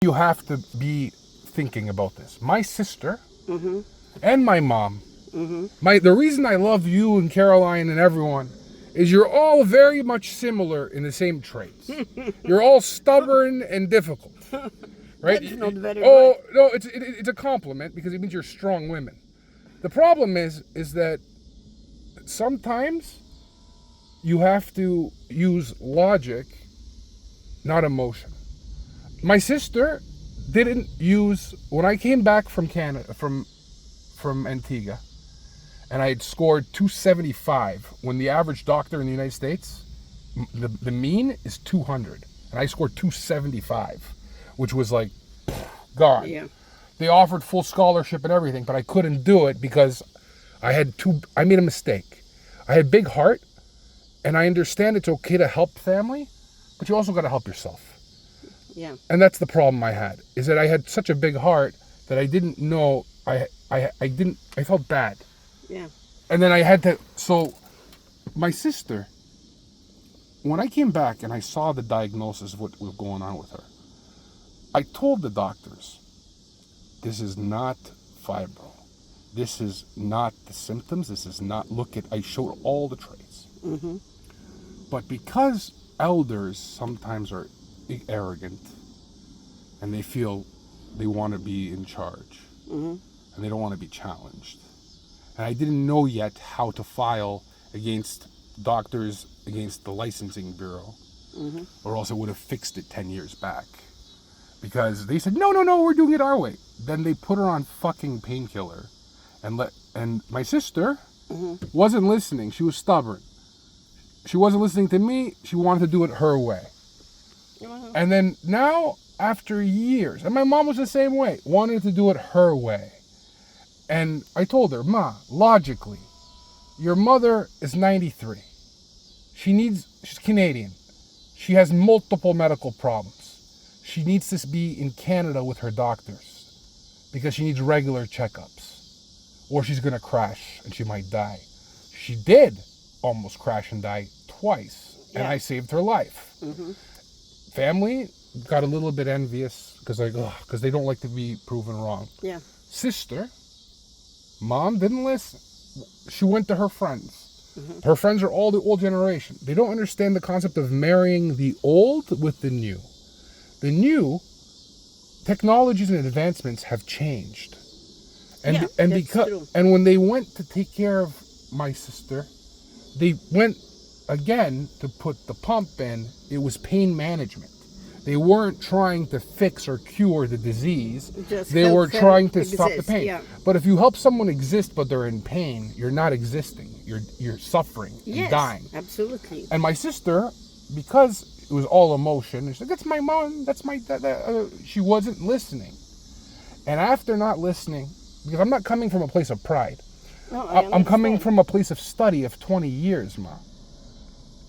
You have to be thinking about this. My sister and my mom, the reason I love you and Caroline and everyone is you're all very much similar in the same traits. You're all stubborn and difficult, right? That's not very Oh, right. no, it's a compliment because it means you're strong women. The problem is that sometimes you have to use logic, not emotion. My sister didn't use, when I came back from Canada, from Antigua, and I had scored 275 when the average doctor in the United States, the mean is 200, and I scored 275, which was like gone. Yeah. They offered full scholarship and everything, but I couldn't do it because I made a mistake. I had big heart, and I understand it's okay to help family, but you also got to help yourself. Yeah. And that's the problem I had, is that I had such a big heart that I didn't know, I felt bad. Yeah. And then I had to, so my sister, when I came back and I saw the diagnosis of what was going on with her, I told the doctors, this is not fibro. This is not the symptoms. This is not, I showed all the traits. But because elders sometimes are arrogant and they feel they want to be in charge and they don't want to be challenged. And I didn't know yet how to file against doctors, against the licensing bureau, or else I would have fixed it 10 years back. Because they said, no, we're doing it our way. Then they put her on fucking painkiller and my sister wasn't listening. She was stubborn. She wasn't listening to me. She wanted to do it her way. And then now, after years, and my mom was the same way, wanted to do it her way. And I told her, Ma, logically, your mother is 93. She's Canadian. She has multiple medical problems. She needs to be in Canada with her doctors because she needs regular checkups, or she's going to crash and she might die. She did almost crash and die twice, and I saved her life. Family got a little bit envious because they don't like to be proven wrong. Yeah. Sister, mom didn't listen. She went to her friends. Her friends are all the old generation. They don't understand the concept of marrying the old with the new. The new technologies and advancements have changed. And when they went to take care of my sister, they went again to put the pump in. It was pain management. They weren't trying to fix or cure the disease. They were trying to stop the pain. Yeah. But if you help someone exist but they're in pain, you're not existing. You're suffering and dying. Absolutely. And my sister, because it was all emotion, she's like, that's my mom, that's my dad. She wasn't listening. And after not listening, because I'm not coming from a place of pride. No, I'm coming from a place of study of 20 years, Ma.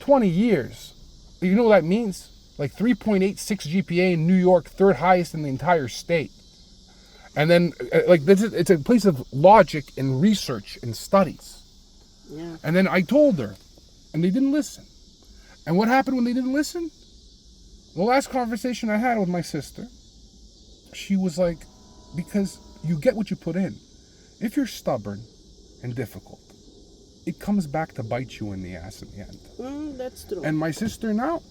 20 years. You know what that means? Like 3.86 GPA in New York, third highest in the entire state. And then, it's a place of logic and research and studies. Yeah. And then I told her, and they didn't listen. And what happened when they didn't listen? The last conversation I had with my sister, she was like, because you get what you put in. If you're stubborn and difficult, it comes back to bite you in the ass in the end. That's true. And my sister now,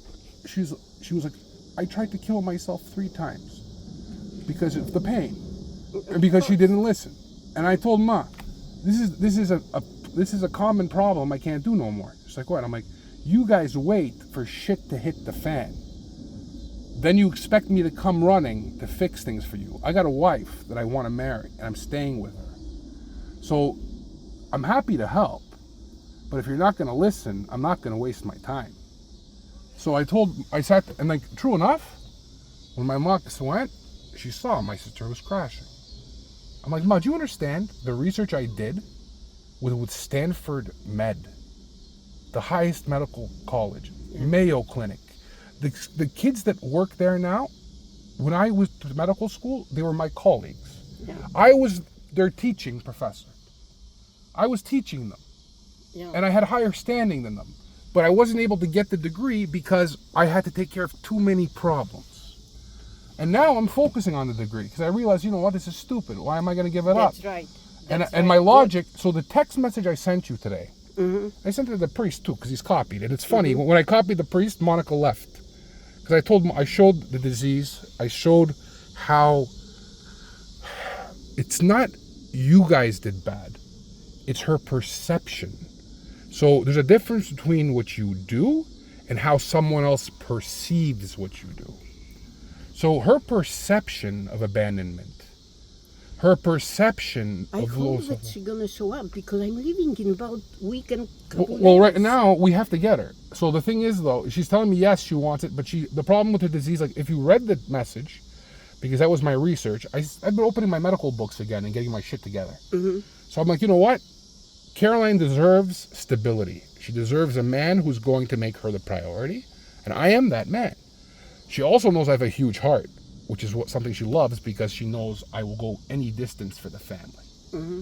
she was like, I tried to kill myself 3 times because of the pain, and because she didn't listen. And I told Ma, this is a common problem. I can't do no more. She's like, what? I'm like, you guys wait for shit to hit the fan. Then you expect me to come running to fix things for you. I got a wife that I want to marry, and I'm staying with her. So I'm happy to help, but if you're not going to listen, I'm not going to waste my time. So I sat, and like, true enough, when my mom went, she saw my sister was crashing. I'm like, Ma, do you understand the research I did with Stanford Med, the highest medical college, Mayo Clinic? The kids that work there now, when I was to medical school, they were my colleagues. Yeah. I was their teaching professor. I was teaching them. Yeah. And I had higher standing than them. But I wasn't able to get the degree because I had to take care of too many problems. And now I'm focusing on the degree because I realize, you know what, this is stupid. Why am I going to give it up? That's right. And That's and right. my logic. So the text message I sent you today, Mm-hmm. I sent it to the priest too because he's copied. And it's funny when I copied the priest, Monica left because I told him I showed the disease. I showed how it's not you guys did bad. It's her perception. So there's a difference between what you do and how someone else perceives what you do. So her perception of abandonment, her perception I of hope low that self. she's gonna show up because I'm leaving in about week and couple Well, right days. now we have to get her. So the thing is, though, she's telling me yes, she wants it, but the problem with her disease, like if you read the message, because that was my research, I've been opening my medical books again and getting my shit together. Mm-hmm. So I'm like, you know what? Caroline deserves stability. She deserves a man who's going to make her the priority, and I am that man. She also knows I have a huge heart, which is something she loves because she knows I will go any distance for the family. Mm-hmm.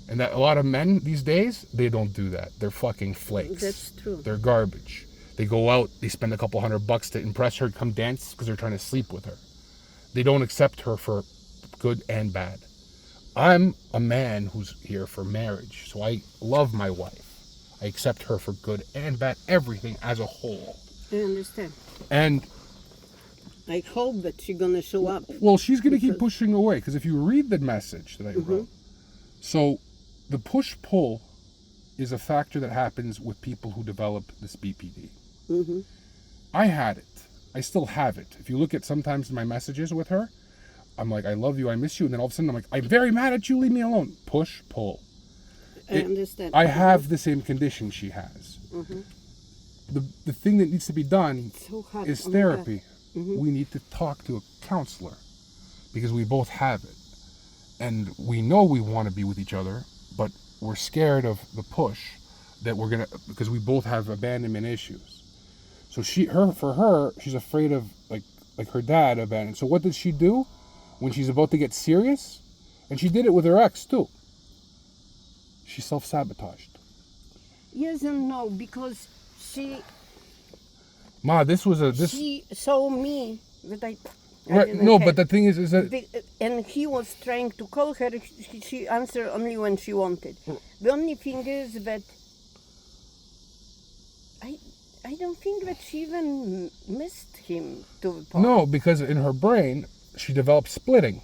And that a lot of men these days, they don't do that. They're fucking flakes. That's true. They're garbage. They go out, they spend a couple $100 to impress her, come dance because they're trying to sleep with her. They don't accept her for good and bad. I'm a man who's here for marriage, so I love my wife. I accept her for good and bad, everything as a whole. I understand. And, I hope that she's gonna show up. well, she's going to keep Because- pushing away, because if you read the message that I wrote, so the push-pull is a factor that happens with people who develop this BPD. Mm-hmm. I had it. I still have it. If you look at sometimes my messages with her, I'm like, I love you, I miss you, and then all of a sudden I'm like, I'm very mad at you, leave me alone. Push, pull. I understand. I have the same condition she has. Mm-hmm. The thing that needs to be done So hard. is Oh my God. therapy. Mhm. We need to talk to a counselor because we both have it. And we know we want to be with each other, but we're scared of the push that we're going to, because we both have abandonment issues. So for her, she's afraid of like her dad abandoned. So what did she do when she's about to get serious? And she did it with her ex too. She self-sabotaged. Yes and no, because Ma, this she saw me that I right, didn't no, have. but the thing is that And he was trying to call her. She answered only when she wanted. The only thing is that I don't think that she even missed him to the point. no, because in her brain she developed splitting.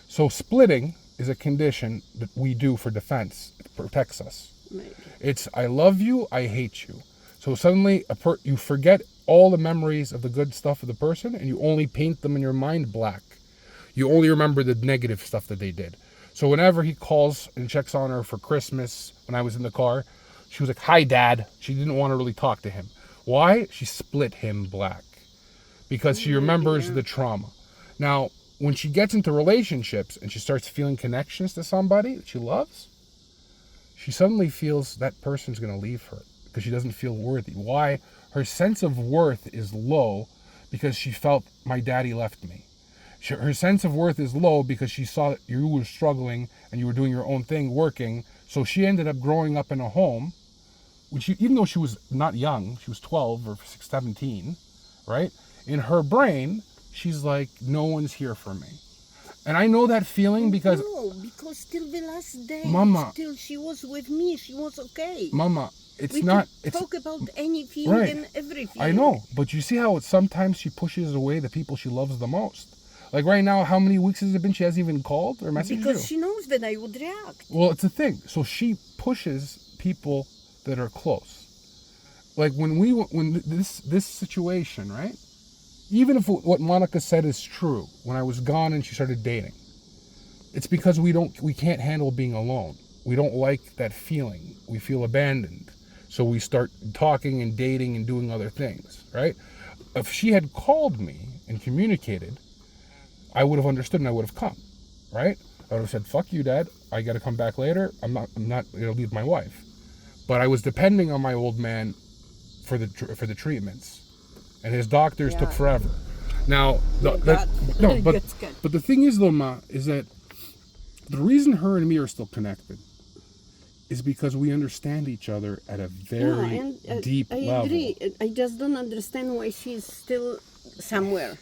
So splitting is a condition that we do for defense. It protects us. Maybe. It's I love you, I hate you. So suddenly you forget all the memories of the good stuff of the person and you only paint them in your mind black. You only remember the negative stuff that they did. So whenever he calls and checks on her for Christmas when I was in the car, she was like, "Hi, Dad." She didn't want to really talk to him. Why? She split him black because she remembers the trauma. Now, when she gets into relationships and she starts feeling connections to somebody that she loves, she suddenly feels that person's going to leave her because she doesn't feel worthy. Why? Her sense of worth is low because she felt my daddy left me. Her sense of worth is low because she saw that you were struggling and you were doing your own thing, working. So she ended up growing up in a home, which even though she was not young, she was 12 or 17, right? In her brain, she's like, no one's here for me. And I know that feeling because, No, because till the last day, Mama. till she was with me, she was okay. Mama, it's we not, could it's, talk about anything Right. and everything. I know, but you see how sometimes she pushes away the people she loves the most. Like right now, how many weeks has it been she hasn't even called or messaged Because you? she knows that I would react. Well, it's a thing. So she pushes people that are close. Like when this situation, right? Even if what Monica said is true, when I was gone and she started dating, it's because we can't handle being alone. We don't like that feeling. We feel abandoned. So we start talking and dating and doing other things, right? If she had called me and communicated, I would have understood and I would have come, right? I would have said, "Fuck you, Dad. I got to come back later. I'm not going to leave my wife." But I was depending on my old man for the treatments, and his doctors took Yeah. forever. Now, but the thing is, though, Ma, is that the reason her and me are still connected is because we understand each other at a very deep I level. agree. I just don't understand why she's still somewhere.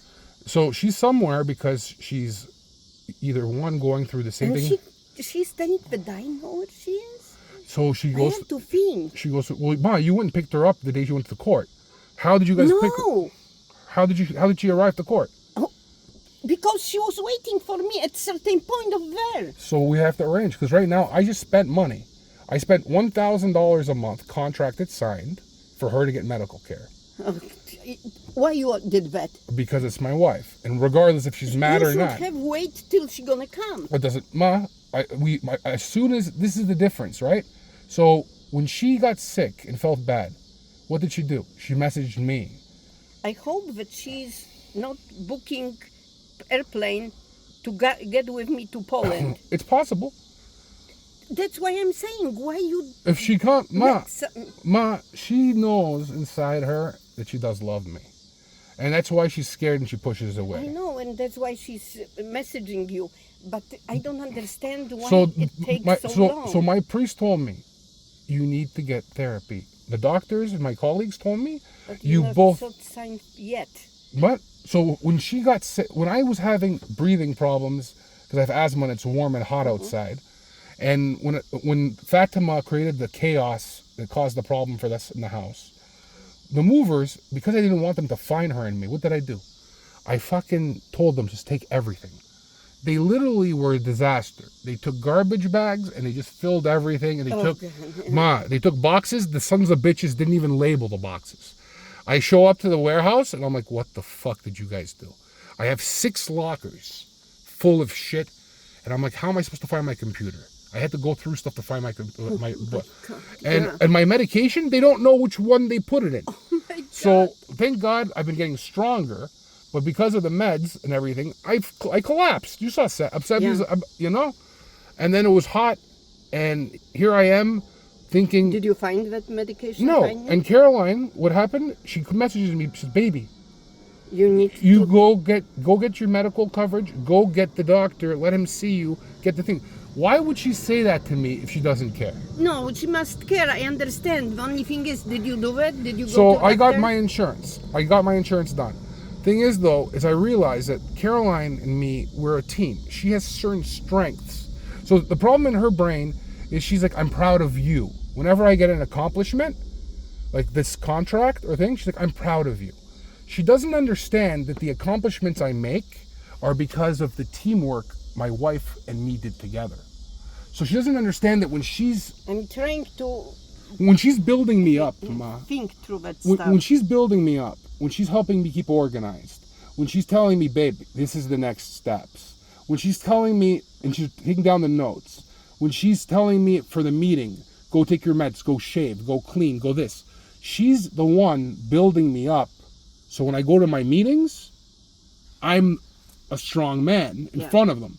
So she's somewhere because she's either one going through the same And thing. she's telling that I know where she is. So she I goes. have to think. She goes. Well, Ma, you went and picked her up the day she went to court. How did you guys pick? No, How did she arrive to court? because she was waiting for me at certain point of there. So we have to arrange because right now I just spent money. I spent $1,000 a month, contracted, signed, for her to get medical care Why you did that? because it's my wife, and regardless if she's mad you or should not, have wait till she gonna come. what does it, Ma? As soon as this is the difference, right? So when she got sick and felt bad, what did she do? She messaged me. I hope that she's not booking airplane to get with me to Poland. It's possible That's why I'm saying why you. if she can't, Ma. Let- Ma, she knows inside her that she does love me, and that's why she's scared and she pushes I away. know, and that's why she's messaging you. But I don't understand why So it takes so long. so my priest told me, you need to get therapy. The doctors and my colleagues told me, But you have both. not signed yet. But so when she got sick, when I was having breathing problems because I have asthma and it's warm and hot outside, and when Fatima created the chaos that caused the problem for us in the house, the movers, because I didn't want them to find her and me, what did I do? I fucking told them just take everything. They literally were a disaster. They took garbage bags and they just filled everything, and they took they took boxes. The sons of bitches didn't even label the boxes. I show up to the warehouse and I'm like, what the fuck did you guys do? I have 6 lockers full of shit, and I'm like, how am I supposed to find my computer? I had to go through stuff to find my and my medication. They don't know which one they put it in. So thank God I've been getting stronger, but because of the meds and everything, I collapsed. You saw you know, and then it was hot, and here I am thinking. Did you find that medication? No, finally? and Caroline, what happened? She messages me. She says, "Baby, You need you to. go get your medical coverage. Go get the doctor. Let him see you. Get the thing." Why would she say that to me if she doesn't care? No, she must care. I understand. The only thing is, did you do it? Did you go So to I got doctor? my insurance. I got my insurance done. Thing is, though, is I realized that Caroline and me, we're a team. She has certain strengths. So the problem in her brain is she's like, I'm proud of you. Whenever I get an accomplishment, like this contract or thing, she's like, I'm proud of you. She doesn't understand that the accomplishments I make are because of the teamwork my wife and me did together. So she doesn't understand that when she's I'm trying to building me up, Ma, think through that when, stuff. when she's building me up, when she's helping me keep organized, when she's telling me, babe, this is the next steps, when she's telling me and she's taking down the notes, when she's telling me for the meeting, go take your meds, go shave, go clean, go this, she's the one building me up. So when I go to my meetings, I'm a strong man in front of them.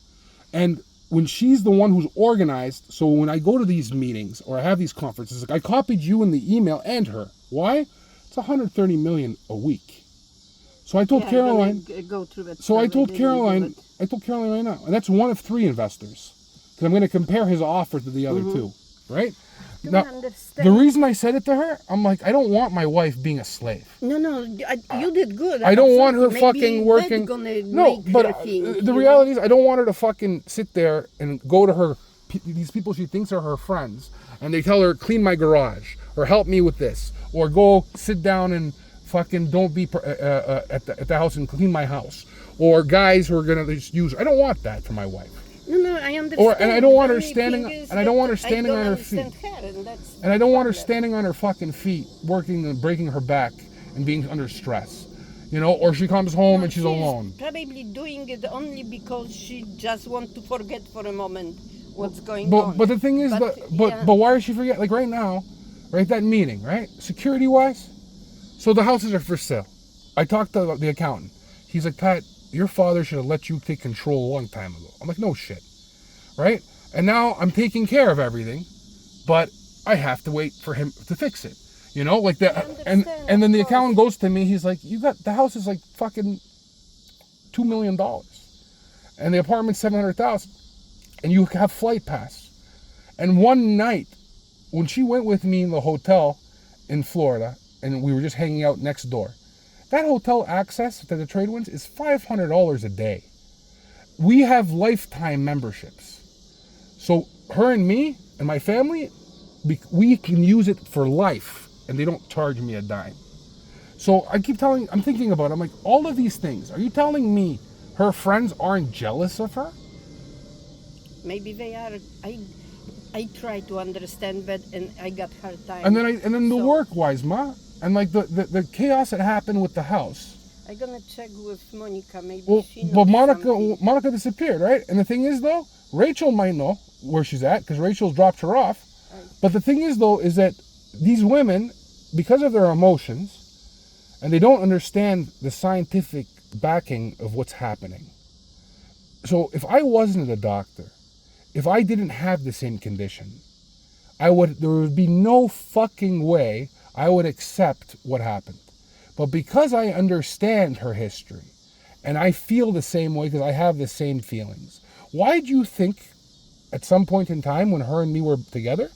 And when she's the one who's organized, so when I go to these meetings or I have these conferences, like I copied you in the email and her. Why? It's 130 million a week. So I told Caroline. Go through that So I stuff. told didn't do Caroline. it. I told Caroline right now, and that's one of 3 investors, because I'm going to compare his offer to the other 2, right? Don't Now, understand. the reason I said it to her, I'm like, I don't want my wife being a slave. No, you did good. I don't want her Absolutely. Maybe fucking working. that's gonna No, make but her think, the you reality is, I don't want her to fucking sit there and go to her these people she thinks are her friends, and they tell her clean my garage or help me with this or go sit down and fucking don't be at the house and clean my house, or guys who are gonna just use. I don't want that for my wife. No, I understand. And I don't want The her only standing, thing is and I don't want her that standing I don't on her feet. understand her, and that's And I don't want her the problem. standing on her fucking feet, working and breaking her back and being under stress. You know, or she comes home and she's alone. Probably doing it only because she just wants to forget for a moment what's going on. But the thing is, but why does she forget? Like right now, right, that meeting, right? Security wise, so the houses are for sale. I talked to the accountant. He's like, Pat, your father should have let you take control a long time ago. I'm like, no shit, right? And now I'm taking care of everything, but I have to wait for him to fix it. You know, like that. And then the accountant goes to me. He's like, the house is like fucking $2 million, and the apartment's $700,000, and you have flight pass. And one night, when she went with me in the hotel in Florida, and we were just hanging out next door, That hotel access to the trade winds is $500 a day. We have lifetime memberships. So her and me and my family, we can use it for life, and they don't charge me a dime. So I'm thinking about it. I'm like, all of these things, are you telling me her friends aren't jealous of her? Maybe they are. I try to understand that, and I got hard time. And then the So, work-wise, ma, and like the chaos that happened with the house. I'm gonna check with Monica. Maybe Well, she knows but something. Monica disappeared, right? And the thing is, though, Rachel might know where she's at because Rachel's dropped her off. Right. But the thing is, though, is that these women, because of their emotions, and they don't understand the scientific backing of what's happening. So if I wasn't a doctor, if I didn't have the same condition, there would be no fucking way I would accept what happened. But because I understand her history, and I feel the same way because I have the same feelings, why do you think at some point in time when her and me were together,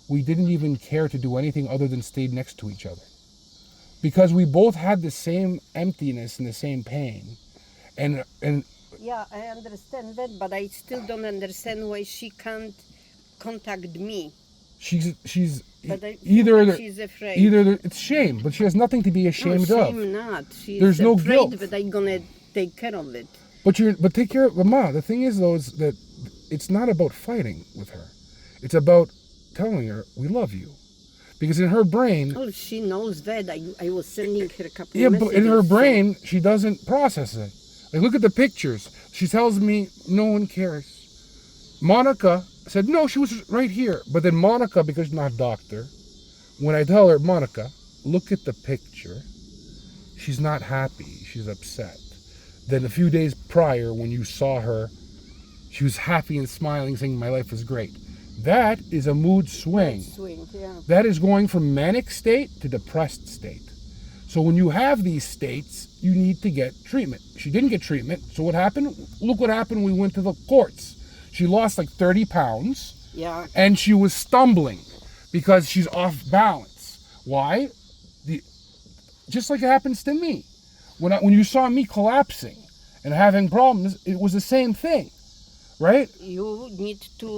we didn't even care to do anything other than stay next to each other? Because we both had the same emptiness and the same pain. And Yeah, I understand that, but I still don't understand why she can't contact me. she's But I either think she's afraid. it's shame, but she has nothing to be ashamed no, of. shame not. She's There's no afraid guilt. that I'm gonna take care of it. But take care of Ma. The thing is, though, is that it's not about fighting with her. It's about telling her we love you, because in her brain, Oh, she knows that. I was sending her a couple yeah, of but messages. in her brain, she doesn't process it. Like, look at the pictures. She tells me no one cares. Monica said no, she was right here. But then Monica, because she's not a doctor, when I tell her, Monica, look at the picture, she's not happy. She's upset. Then a few days prior, when you saw her, she was happy and smiling, saying my life is great. That is a mood swing. Swing, yeah. That is going from manic state to depressed state. So when you have these states, you need to get treatment. She didn't get treatment. So what happened? Look what happened. We went to the courts. She lost like 30 pounds. Yeah. And she was stumbling because she's off balance. Why? Just like it happens to me. When you saw me collapsing and having problems, it was the same thing, right? You need to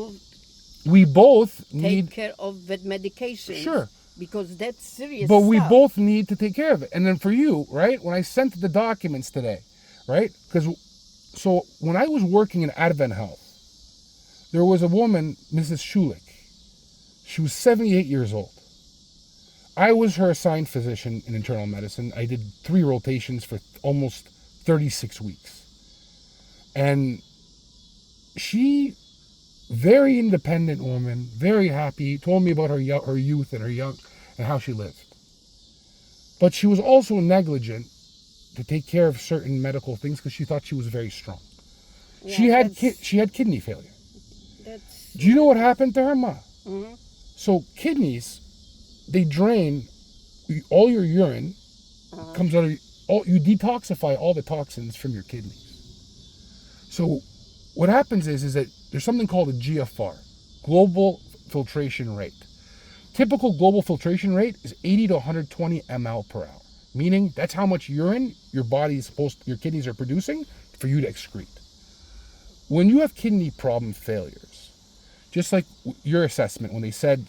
We both take need, care of that medication. sure, Because that's serious but we stuff. both need to take care of it. And then for you, right, when I sent the documents today, right, so when I was working in Advent Health, there was a woman, Mrs. Schulich. She was 78 years old. I was her assigned physician in internal medicine. I did 3 rotations for almost 36 weeks. And she, very independent woman, very happy, told me about her youth and and how she lived. But she was also negligent to take care of certain medical things because she thought she was very strong. Yeah, She had kidney failure. That's, Do you know what happened to her, Ma? Mhm. So kidneys, they drain all your urine, comes out of you detoxify all the toxins from your kidneys. So what happens is that there's something called a GFR, global filtration rate. Typical global filtration rate is 80 to 120 ml per hour, meaning that's how much urine your kidneys are producing for you to excrete. When you have kidney problem failures, just like your assessment when they said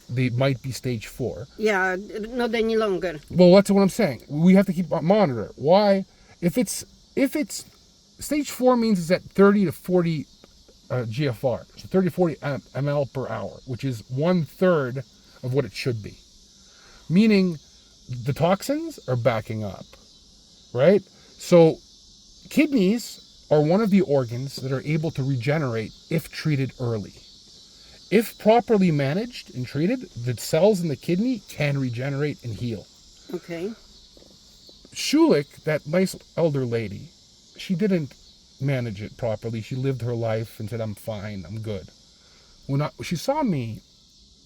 they might be stage 4. yeah, not any longer. Well, that's what I'm saying. We have to keep monitor. Why? If it's stage 4 means it's at 30 to 40 GFR, so 30 to 40 ml per hour, which is 1/3 of what it should be. Meaning the toxins are backing up, right? So kidneys are one of the organs that are able to regenerate if treated early. If properly managed and treated, the cells in the kidney can regenerate and heal. Okay. Schulich, that nice elder lady, she didn't manage it properly. She lived her life and said, I'm fine, I'm good. When she saw me,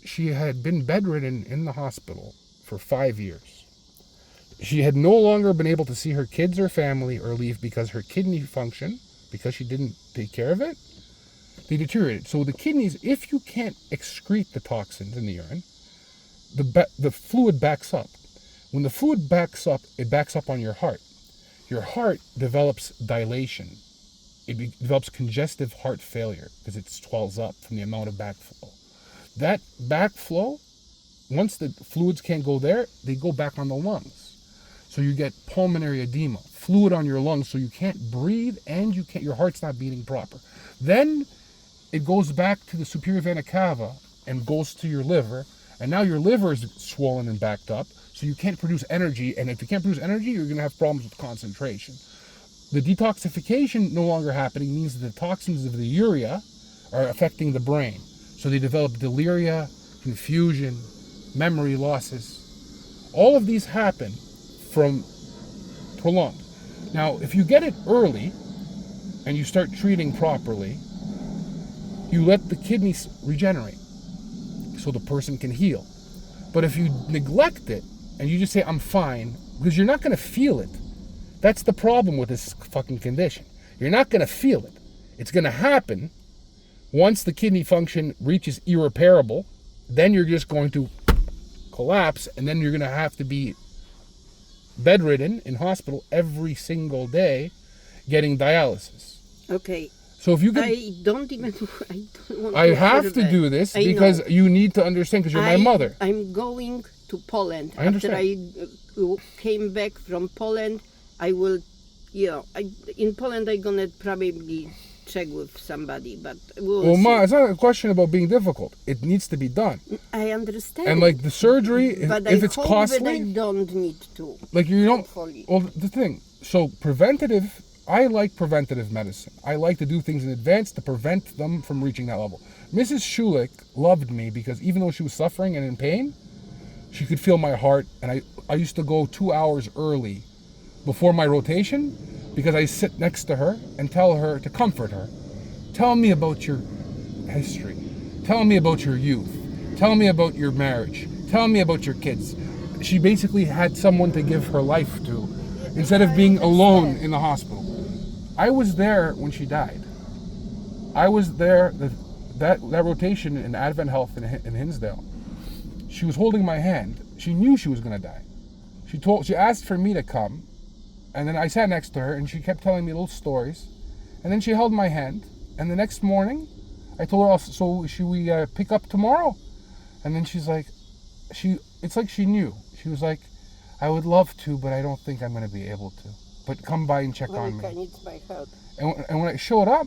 she had been bedridden in the hospital for 5 years. She had no longer been able to see her kids or family or leave because her kidney function, because she didn't take care of it, they deteriorated. So the kidneys, if you can't excrete the toxins in the urine, the fluid backs up. When the fluid backs up, it backs up on your heart. Your heart develops dilation. Develops congestive heart failure because it swells up from the amount of backflow. That backflow, once the fluids can't go there, they go back on the lungs. So you get pulmonary edema, fluid on your lungs, so you can't breathe and your heart's not beating proper. Then it goes back to the superior vena cava and goes to your liver, and now your liver is swollen and backed up, so you can't produce energy, and if you can't produce energy, you're going to have problems with concentration. The detoxification no longer happening means that the toxins of the urea are affecting the brain. So they develop deliria, confusion, memory losses. All of these happen from prolonged. Now, if you get it early and you start treating properly, you let the kidneys regenerate so the person can heal. But if you neglect it and you just say, I'm fine, because you're not going to feel it. That's the problem with this fucking condition. You're not going to feel it. It's going to happen once the kidney function reaches irreparable. Then you're just going to collapse, and then you're going to have to be bedridden in hospital every single day getting dialysis. Okay. So if you can, I don't want I to have hear to that. do this I because know. you need to understand, because you're my mother. I'm going to Poland. I understand. After I came back from Poland, I will, in Poland I'm gonna probably check with somebody, but we'll see. Ma, it's not a question about being difficult. It needs to be done. I understand. And like the surgery, but if I it's hope costly, that I don't need to. like you don't. Hopefully. Well, the thing. So preventative. I like preventative medicine. I like to do things in advance to prevent them from reaching that level. Mrs. Schulich loved me because even though she was suffering and in pain, she could feel my heart. And I used to go 2 hours early before my rotation because I sit next to her and tell her to comfort her. Tell me about your history. Tell me about your youth. Tell me about your marriage. Tell me about your kids. She basically had someone to give her life to instead of being alone in the hospital. I was there when she died. I was there, that rotation in Advent Health in Hinsdale. She was holding my hand. She knew she was going to die. She asked for me to come, and then I sat next to her, and she kept telling me little stories. And then she held my hand, and the next morning, I told her, so should we pick up tomorrow? And then she's like, it's like she knew. She was like, I would love to, but I don't think I'm going to be able to. But come by and check on me. Monica needs my help. And when I showed up,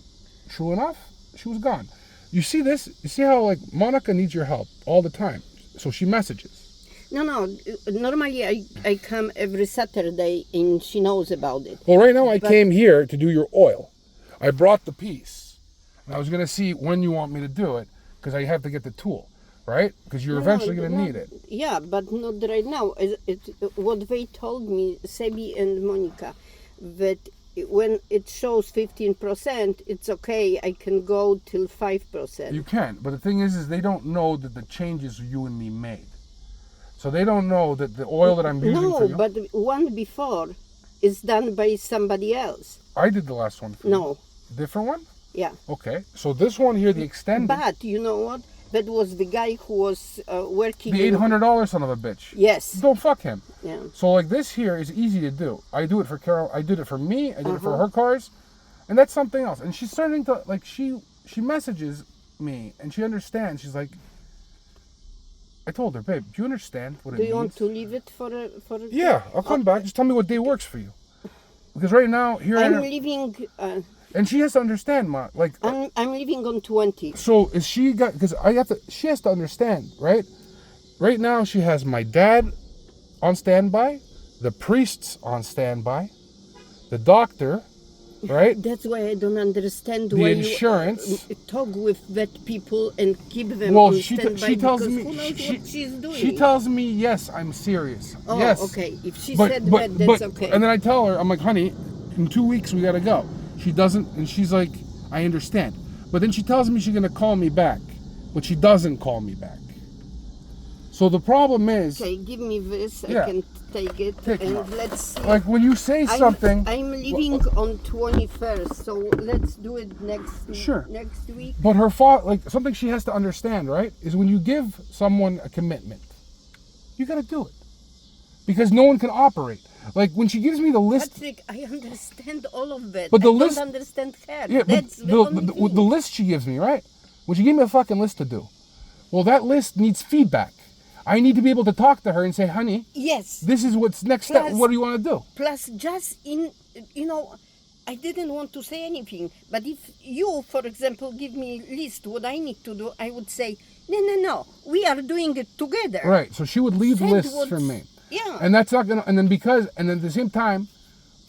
true enough, she was gone. You see this? You see how like Monica needs your help all the time. So she messages. No. Normally I come every Saturday and she knows about it. Well, right now I came here to do your oil. I brought the piece. And I was going to see when you want me to do it because I have to get the tool, right? Because you're eventually going to need it. Yeah, but not right now. What they told me, Sebi and Monica, that when it shows 15%, it's okay. I can go till 5%. You can, but the thing is they don't know that the changes you and me made. So they don't know that the oil that I'm using for you... No, but one before is done by somebody else. I did the last one for you. No. Different one? Yeah. Okay, so this one here, the extended... But you know what? That was the guy who was working... The $800 son of a bitch. Yes. Don't fuck him. Yeah. So like this here is easy to do. I do it for Carol. I did it for me. I did it for her cars. And that's something else. And she's starting to, like, she messages me and she understands. She's like, I told her, babe, do you understand what it means? Do you want to leave it for a Yeah, I'll come back. Just tell me what day works for you. Because right now, here I I'm am. leaving... And she has to understand, Ma. Like, I'm leaving on 20. so is she got, because she has to understand, right? Right now she has my dad on standby, the priests on standby, the doctor, right? That's why I don't understand The why insurance. you talk with vet people and keep them Well, on she standby tells because me, who knows what she's doing. she tells me, yes, I'm serious. Oh, yes. okay. If she said that, that's okay. And then I tell her, I'm like, honey, in 2 weeks we gotta go. She doesn't, and she's like, I understand. But then she tells me she's gonna call me back, but she doesn't call me back. So the problem is, Okay, give me this. Yeah. I can take it Take it. and let's see. like when you say something, I'm leaving on 21st, so let's do it next week. but her like something she has to understand, right, is when you give someone a commitment, you gotta do it. because no one can operate. Like when she gives me the list, Patrick, I understand all of that. But the I list- don't understand her. yeah, but That's the only thing. the list she gives me, right? When she gave me a fucking list to do, well, that list needs feedback. I need to be able to talk to her and say, honey, Yes. this is what's next step. Plus- What do you want to do? Plus, just in, I didn't want to say anything, but if you, for example, give me a list what I need to do, I would say, no, we are doing it together. Right. So she would leave Said lists what's- for me. Yeah. And that's not gonna. And then at the same time,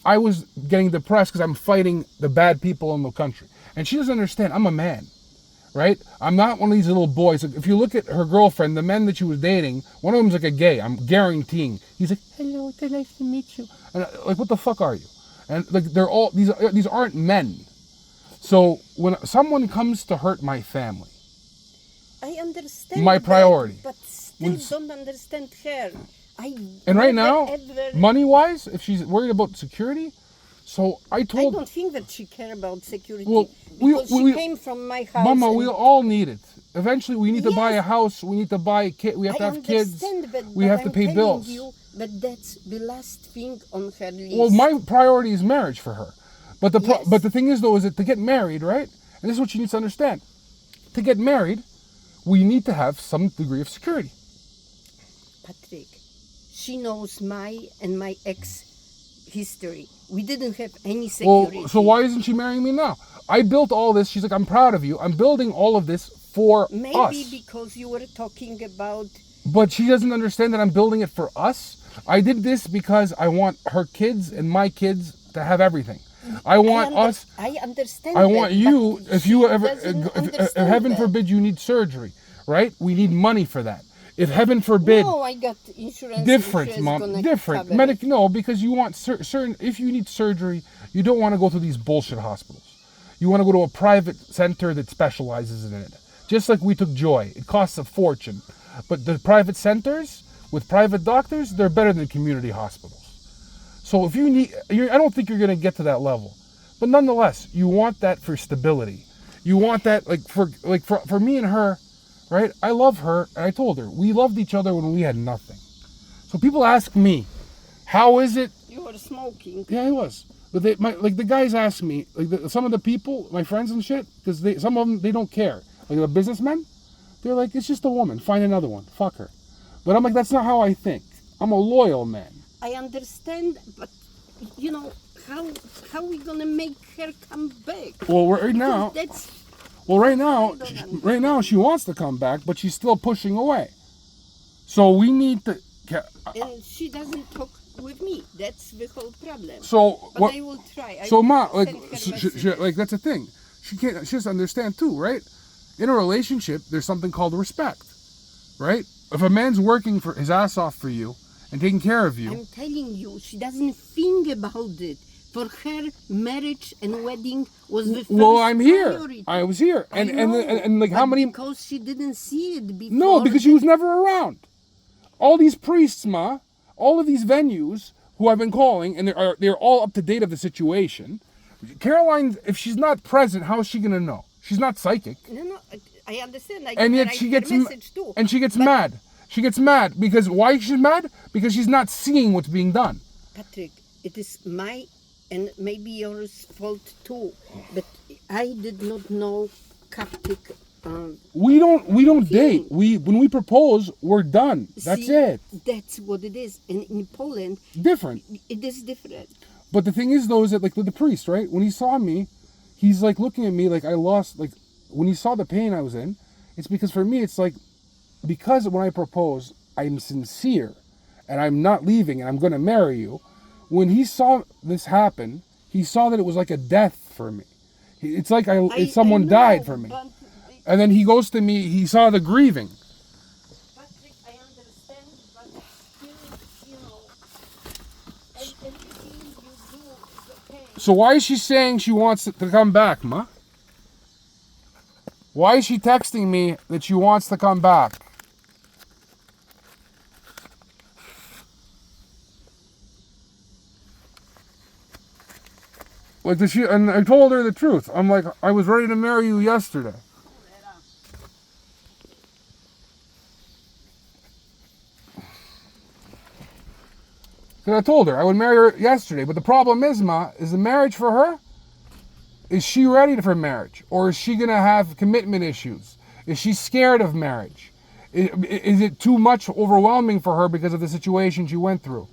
I was getting depressed because I'm fighting the bad people in the country. And she doesn't understand. I'm a man, right? I'm not one of these little boys. Like, if you look at her girlfriend, the men that she was dating, one of them's like a gay. I'm guaranteeing. He's like, hello, it's nice to meet you. And like, what the fuck are you? And like, they're all these aren't men. So when someone comes to hurt my family, I understand My that, priority. but still don't understand her. and right never, now, ever- money-wise, if she's worried about security, so I I told. don't think that she care about security Well, because she came from my house. Mama, and we all need it. Eventually, we need to buy a Yes. house. We need to buy a kid. We have I to have kids. understand, but, We but have to I'm pay telling bills. You that that's the last thing on her list. Well, my priority is marriage for her. But Yes. but the thing is though, is that to get married, right? And this is what she needs to understand. To get married, we need to have some degree of security. Patrick, she knows my and my ex history. We didn't have any security. Well, so why isn't she marrying me now? I built all this. She's like, I'm proud of you. I'm building all of this for Maybe us. because you were talking about. But she doesn't understand that I'm building it for us. I did this because I want her kids and my kids to have everything. I want us. I understand. I want that, you. but If you she ever, doesn't if understand heaven that. forbid, you need surgery, right? We need money for that. If heaven forbid, No, I got insurance. different, insurance mom, gonna different. cover it. No, because you want certain. If you need surgery, you don't want to go to these bullshit hospitals. You want to go to a private center that specializes in it. Just like we took Joy, it costs a fortune, but the private centers with private doctors, they're better than community hospitals. So if you need, I don't think you're going to get to that level, but nonetheless, you want that for stability. You want that for me and her, right? I love her, and I told her we loved each other when we had nothing. So people ask me, how is it? You were smoking. Yeah, I was. But the guys ask me, some of the people, my friends and shit, because some of them they don't care. Like the businessmen, they're like, it's just a woman. Find another one. Fuck her. But I'm like, that's not how I think. I'm a loyal man. I understand, but how we gonna make her come back? Well, right now, That's right now she wants to come back, but she's still pushing away. So we need to. and she doesn't talk with me. That's the whole problem. So But what? I will try. I So will ma, like, send her she, message. like that's the thing. She doesn't understand too, right? In a relationship, there's something called respect, right? If a man's working for his ass off for you and taking care of you, I'm telling you, she doesn't think about it. For her, marriage and wedding was the first well, I'm here. priority. I was here, I and know, and like how but many? Because she didn't see it before. No, because she was never around. All these priests, ma, all of these venues who I've been calling, and they're all up to date of the situation. Caroline, if she's not present, how is she gonna know? She's not psychic. No, I understand. I And can yet write she her gets message too. and she gets But, mad. She gets mad because why she's mad? Because she's not seeing what's being done. Patrick, it is my and maybe yours fault too, but I did not know Coptic. We don't date. When we propose, we're done. That's See, it. That's what it is. And in Poland, Different. it is different. But the thing is though, is that like the priest, right? When he saw me, he's like looking at me like I lost, like when he saw the pain I was in, it's because for me it's like, because when I propose, I'm sincere and I'm not leaving and I'm gonna marry you. When he saw this happen, he saw that it was like a death for me. It's like someone I know, died for me. but- And then he goes to me, he saw the grieving. Patrick, I understand, but still, everything you do is okay. So why is she saying she wants to come back, ma? Why is she texting me that she wants to come back? Like, and I told her the truth. I'm like, I was ready to marry you yesterday. Because I told her I would marry her yesterday. But the problem is, Ma, is the marriage for her? Is she ready for marriage? Or is she going to have commitment issues? Is she scared of marriage? Is it too much overwhelming for her because of the situation she went through?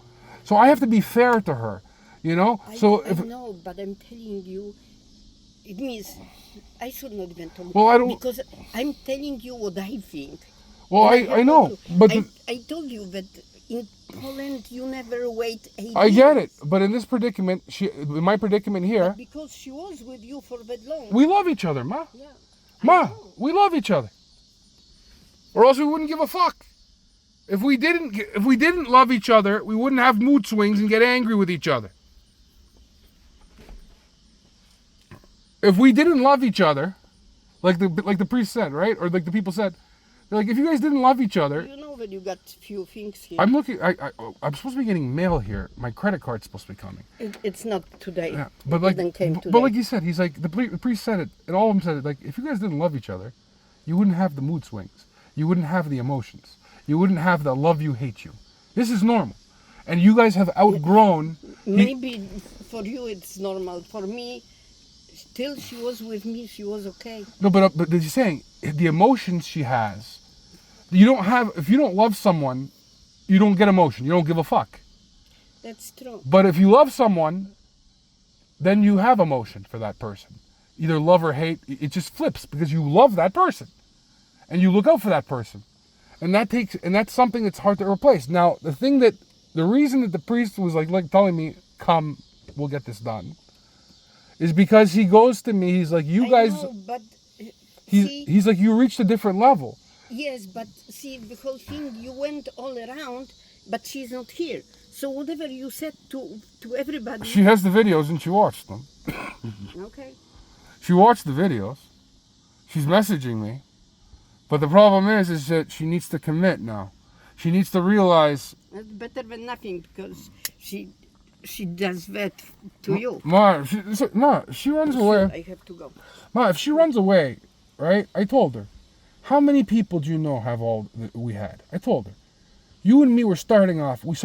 So I have to be fair to her, you know? I know, but I'm telling you, it means I should not even talk. Well, I don't- Because I'm telling you what I think. Well, And I have know, to- but I told you that in Poland you never wait 8 I get years. it. But in this predicament, in my predicament here, Because she was with you for that long. we love each other, Ma. Yeah. Ma, we love each other. Or else we wouldn't give a fuck. If we didn't love each other, we wouldn't have mood swings and get angry with each other. If we didn't love each other, like the priest said, right? Or like the people said, they're like, if you guys didn't love each other, You know that you got few things here. I'm looking. I'm supposed to be getting mail here. My credit card's supposed to be coming. It's not today. Yeah, It didn't came today. but like you said, he's like the priest said it, and all of them said it. Like, if you guys didn't love each other, you wouldn't have the mood swings. You wouldn't have the emotions. You wouldn't have the love you, hate you. This is normal, and you guys have outgrown. Maybe for you it's normal. For me, till she was with me, she was okay. No, but you're saying the emotions she has. You don't have. If you don't love someone, you don't get emotion. You don't give a fuck. That's true. But if you love someone, then you have emotion for that person. Either love or hate. It just flips because you love that person. And you look out for that person. And that's something that's hard to replace. Now, the reason that the priest was like telling me, come, we'll get this done, is because he goes to me, he's like, you guys, I know, but see, he's like, you reached a different level. yes, but see, the whole thing, you went all around, but she's not here. So whatever you said to everybody, She has the videos and she watched them. okay. She watched the videos. She's messaging me. But the problem is that she needs to commit now. She needs to realize, That's better than nothing because she does that to you. Ma, she runs away. I have to go. Ma, if she runs away, right? I told her, how many people do you know have all that we had? I told her. You and me were starting off.